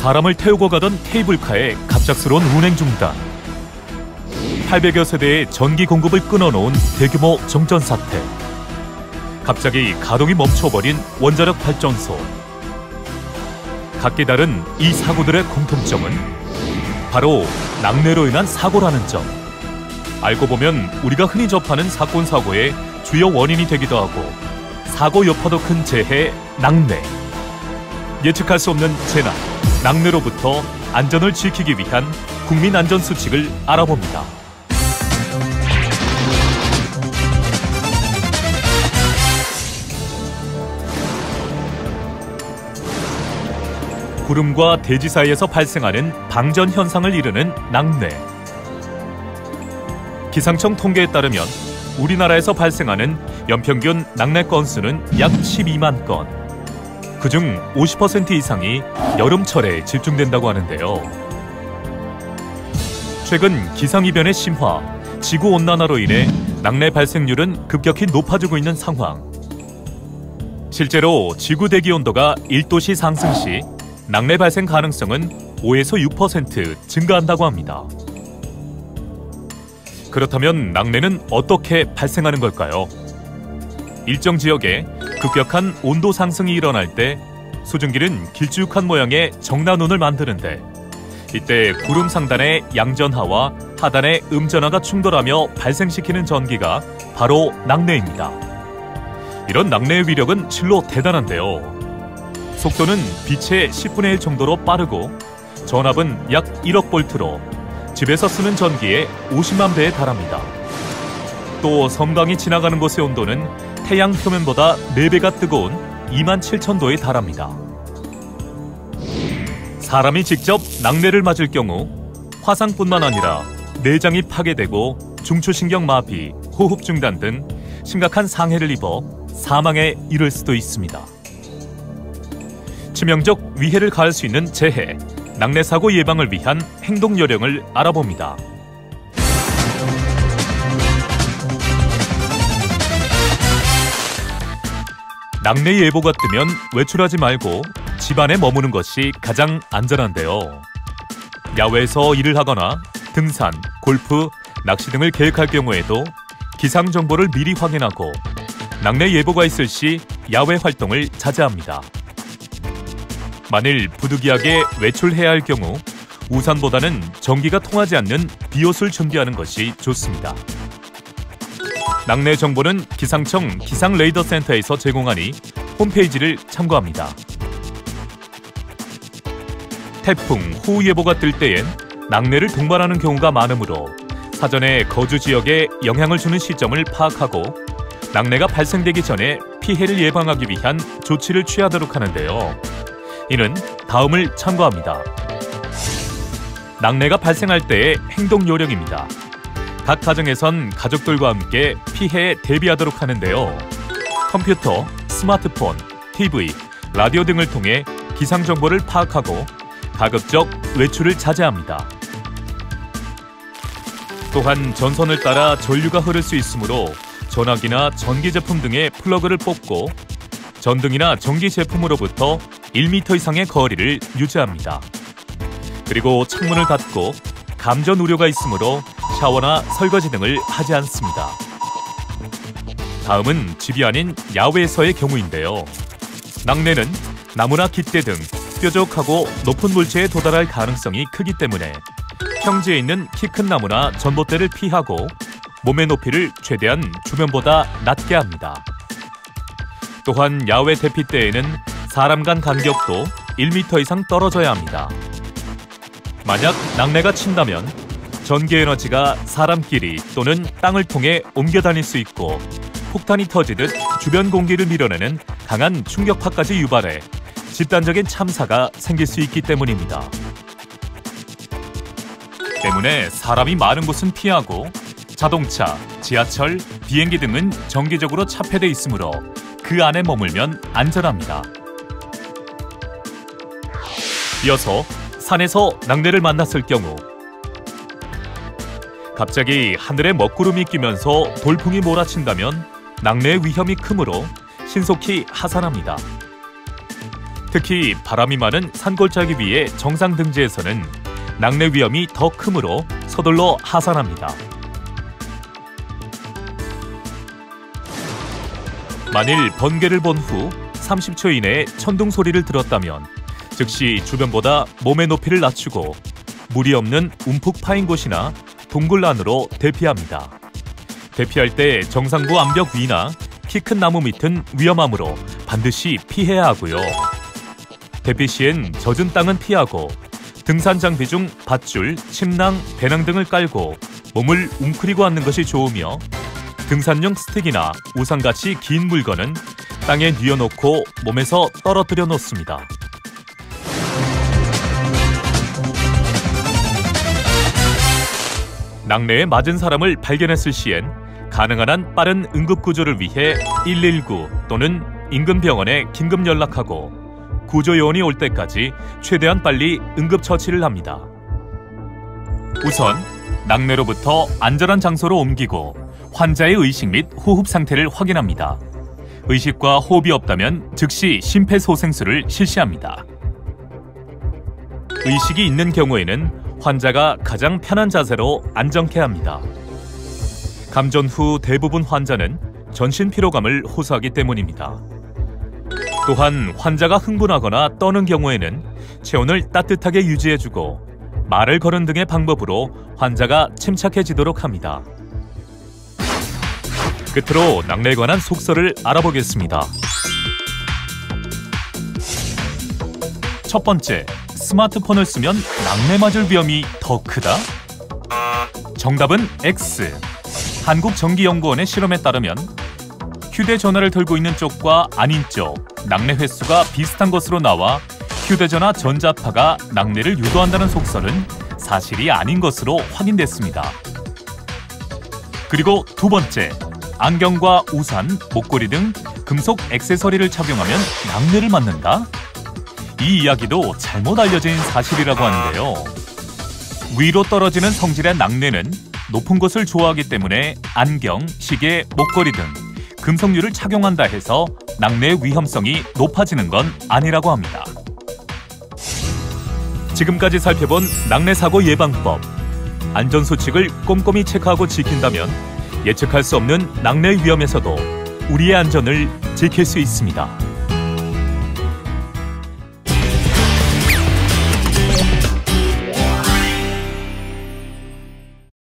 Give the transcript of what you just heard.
사람을 태우고 가던 케이블카의 갑작스러운 운행 중단. 800여 세대의 전기 공급을 끊어놓은 대규모 정전 사태. 갑자기 가동이 멈춰버린 원자력 발전소. 각기 다른 이 사고들의 공통점은 바로 낙뢰로 인한 사고라는 점. 알고 보면 우리가 흔히 접하는 사건 사고의 주요 원인이 되기도 하고 사고 여파도 큰 재해, 낙뢰. 예측할 수 없는 재난, 낙뢰로부터 안전을 지키기 위한 국민 안전 수칙을 알아봅니다. 구름과 대지 사이에서 발생하는 방전 현상을 이루는 낙뢰. 기상청 통계에 따르면 우리나라에서 발생하는 연평균 낙뢰 건수는 약 12만 건. 그중 50% 이상이 여름철에 집중된다고 하는데요. 최근 기상이변의 심화, 지구온난화로 인해 낙뢰 발생률은 급격히 높아지고 있는 상황. 실제로 지구 대기 온도가 1도씨 상승 시 낙뢰 발생 가능성은 5에서 6% 증가한다고 합니다. 그렇다면 낙뢰는 어떻게 발생하는 걸까요? 일정 지역에 급격한 온도 상승이 일어날 때 수증기는 길쭉한 모양의 정난운을 만드는데 이때 구름 상단의 양전하와 하단의 음전하가 충돌하며 발생시키는 전기가 바로 낙뢰입니다. 이런 낙뢰의 위력은 실로 대단한데요. 속도는 빛의 10분의 1 정도로 빠르고 전압은 약 1억 볼트로 집에서 쓰는 전기의 50만 배에 달합니다. 또 섬광이 지나가는 곳의 온도는 태양 표면보다 4배가 뜨거운 27,000도에 달합니다. 사람이 직접 낙뢰를 맞을 경우 화상뿐만 아니라 내장이 파괴되고 중추신경 마비, 호흡 중단 등 심각한 상해를 입어 사망에 이를 수도 있습니다. 치명적 위해를 가할 수 있는 재해, 낙뢰 사고 예방을 위한 행동 요령을 알아봅니다. 낙뢰 예보가 뜨면 외출하지 말고 집 안에 머무는 것이 가장 안전한데요. 야외에서 일을 하거나 등산, 골프, 낚시 등을 계획할 경우에도 기상 정보를 미리 확인하고 낙뢰 예보가 있을 시 야외 활동을 자제합니다. 만일 부득이하게 외출해야 할 경우 우산보다는 전기가 통하지 않는 비옷을 준비하는 것이 좋습니다. 낙뢰 정보는 기상청 기상레이더센터에서 제공하니 홈페이지를 참고합니다. 태풍, 호우 예보가 뜰 때엔 낙뢰를 동반하는 경우가 많으므로 사전에 거주 지역에 영향을 주는 시점을 파악하고 낙뢰가 발생되기 전에 피해를 예방하기 위한 조치를 취하도록 하는데요. 이는 다음을 참고합니다. 낙뢰가 발생할 때의 행동 요령입니다. 각 가정에선 가족들과 함께 피해에 대비하도록 하는데요. 컴퓨터, 스마트폰, TV, 라디오 등을 통해 기상 정보를 파악하고 가급적 외출을 자제합니다. 또한 전선을 따라 전류가 흐를 수 있으므로 전화기나 전기 제품 등의 플러그를 뽑고 전등이나 전기 제품으로부터 1m 이상의 거리를 유지합니다. 그리고 창문을 닫고 감전 우려가 있으므로 샤워나 설거지 등을 하지 않습니다. 다음은 집이 아닌 야외에서의 경우인데요. 낙뢰는 나무나 깃대 등 뾰족하고 높은 물체에 도달할 가능성이 크기 때문에 평지에 있는 키 큰 나무나 전봇대를 피하고 몸의 높이를 최대한 주변보다 낮게 합니다. 또한 야외 대피 때에는 사람 간 간격도 1m 이상 떨어져야 합니다. 만약 낙뢰가 친다면 전기 에너지가 사람끼리 또는 땅을 통해 옮겨 다닐 수 있고 폭탄이 터지듯 주변 공기를 밀어내는 강한 충격파까지 유발해 집단적인 참사가 생길 수 있기 때문입니다. 때문에 사람이 많은 곳은 피하고 자동차, 지하철, 비행기 등은 정기적으로 차폐돼 있으므로 그 안에 머물면 안전합니다. 이어서 산에서 낙뢰를 만났을 경우 갑자기 하늘에 먹구름이 끼면서 돌풍이 몰아친다면 낙뢰의 위험이 크므로 신속히 하산합니다. 특히 바람이 많은 산골짜기 위의 정상 등지에서는 낙뢰 위험이 더 크므로 서둘러 하산합니다. 만일 번개를 본 후 30초 이내에 천둥 소리를 들었다면 즉시 주변보다 몸의 높이를 낮추고 물이 없는 움푹 파인 곳이나 동굴 안으로 대피합니다. 대피할 때 정상부 암벽 위나 키 큰 나무 밑은 위험하므로 반드시 피해야 하고요. 대피 시엔 젖은 땅은 피하고 등산 장비 중 밧줄, 침낭, 배낭 등을 깔고 몸을 웅크리고 앉는 것이 좋으며 등산용 스틱이나 우산같이 긴 물건은 땅에 뉘어놓고 몸에서 떨어뜨려 놓습니다. 낙뢰에 맞은 사람을 발견했을 시엔 가능한 한 빠른 응급구조를 위해 119 또는 인근 병원에 긴급 연락하고 구조요원이 올 때까지 최대한 빨리 응급처치를 합니다. 우선 낙뢰로부터 안전한 장소로 옮기고 환자의 의식 및 호흡 상태를 확인합니다. 의식과 호흡이 없다면 즉시 심폐소생술을 실시합니다. 의식이 있는 경우에는 환자가 가장 편한 자세로 안정케 합니다. 감전 후 대부분 환자는 전신 피로감을 호소하기 때문입니다. 또한 환자가 흥분하거나 떠는 경우에는 체온을 따뜻하게 유지해주고 말을 거는 등의 방법으로 환자가 침착해지도록 합니다. 끝으로 낙뢰에 관한 속설을 알아보겠습니다. 첫 번째, 스마트폰을 쓰면 낙뢰 맞을 위험이 더 크다? 정답은 X. 한국전기연구원의 실험에 따르면 휴대전화를 들고 있는 쪽과 아닌 쪽, 낙뢰 횟수가 비슷한 것으로 나와 휴대전화 전자파가 낙뢰를 유도한다는 속설은 사실이 아닌 것으로 확인됐습니다. 그리고 두 번째, 안경과 우산, 목걸이 등 금속 액세서리를 착용하면 낙뢰를 맞는다? 이 이야기도 잘못 알려진 사실이라고 하는데요. 위로 떨어지는 성질의 낙뢰는 높은 곳을 좋아하기 때문에 안경, 시계, 목걸이 등 금속류를 착용한다 해서 낙뢰의 위험성이 높아지는 건 아니라고 합니다. 지금까지 살펴본 낙뢰 사고 예방법. 안전수칙을 꼼꼼히 체크하고 지킨다면 예측할 수 없는 낙뢰 위험에서도 우리의 안전을 지킬 수 있습니다.